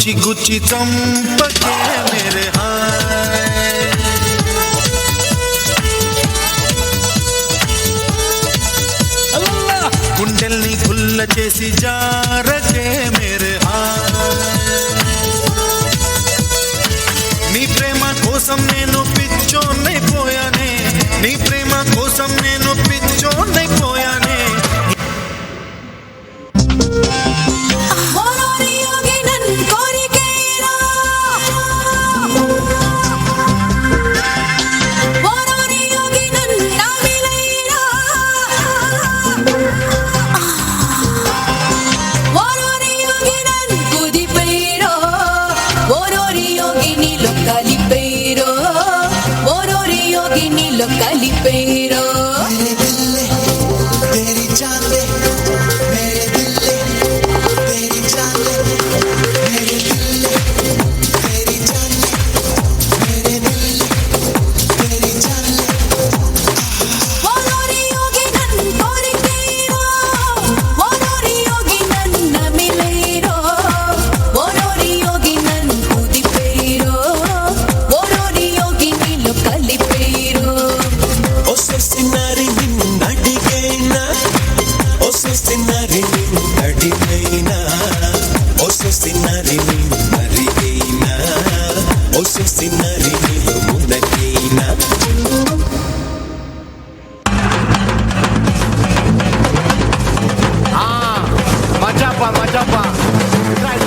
Gucci Gucci चंपके मेरे हाय गुंडेल्नी गुल्ल చేసి జారకే मेरे हाय నీ ప్రేమ కోసం నేను పిచ్చోన్నైపోయానే నీ ప్రేమ కోసం నేను పిచ్చోన్నైపోయానే Calipero मेरे दिल तेरी जान ले मेरे दिल तेरी जान ले मेरे दिल तेरी जान ले मेरे दिल तेरी जान ले वोलोरी योगी नन कोरिकेरो वोलोरी योगी नन नमिलेरो वोलोरी योगी नन कुदिपेरो वोलोरी योगी नीलो कलिपेरो Sinari nadigeina oso sinari nadigeina oso sinari nadigeina oso sinari nadigeina Majapa try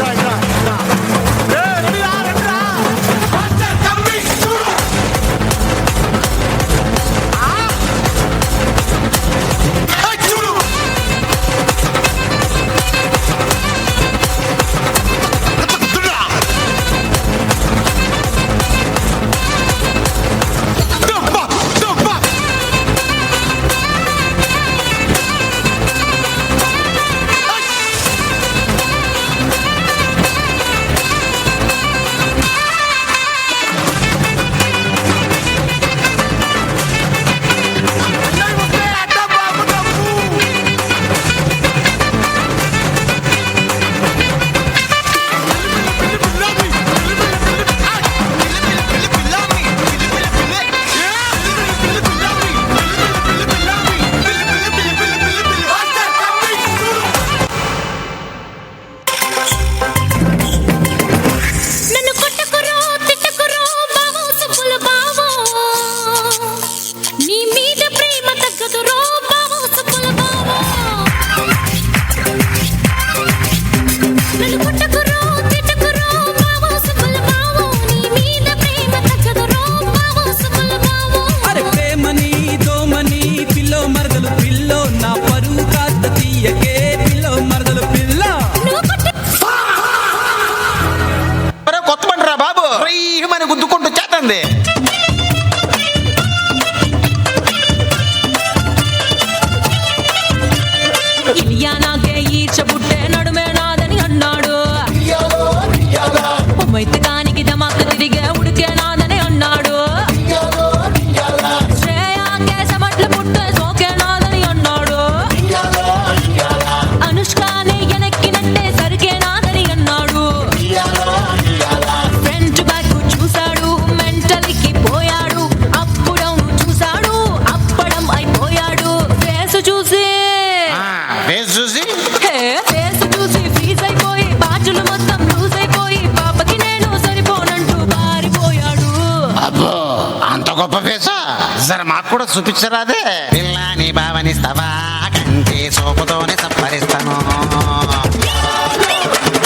గుద్దుకుంటూ చేతంది ఇలియానాకే ఈర్చబుట్టే నడుమే నాదని అన్నాడు మైతకానికి దమాకు తిరిగే ఉడికే నాదని అన్నాడు శ్రేయాకే సమట్ల పుట్టే సోకే నాదని అన్నాడు అనుష్కాని ఎనక్కినట్టే సరికే నాదని అన్నాడు ఫ్రంట్ బ్యాక్ చూశాడు మెంటల్కి పోయాడు అప్పుడౌను చూశాడు అప్పడం అయిపోయాడు ఫేస్ చూసి ఫీజ్ అయిపోయి బాజులు మొత్తం లూజ్ అయిపోయి పాపకి నేను సరిపోనంటూ పారిపోయాడు. అబ్బో అంత గొప్ప ఫేసా జర మాకు కూడా చూపించరాదే పిల్లని భావనిస్తావా కంటి సోపుతోనే సంపరిస్తాను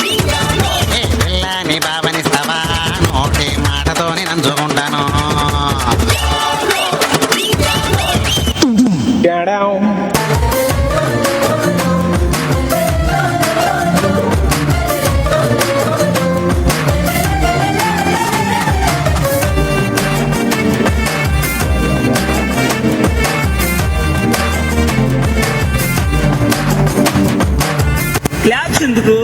పిల్లని భావనిస్తావా నోటి మాటతోనే నంచుకుంటాను క్లాప్స్ ఎందుకు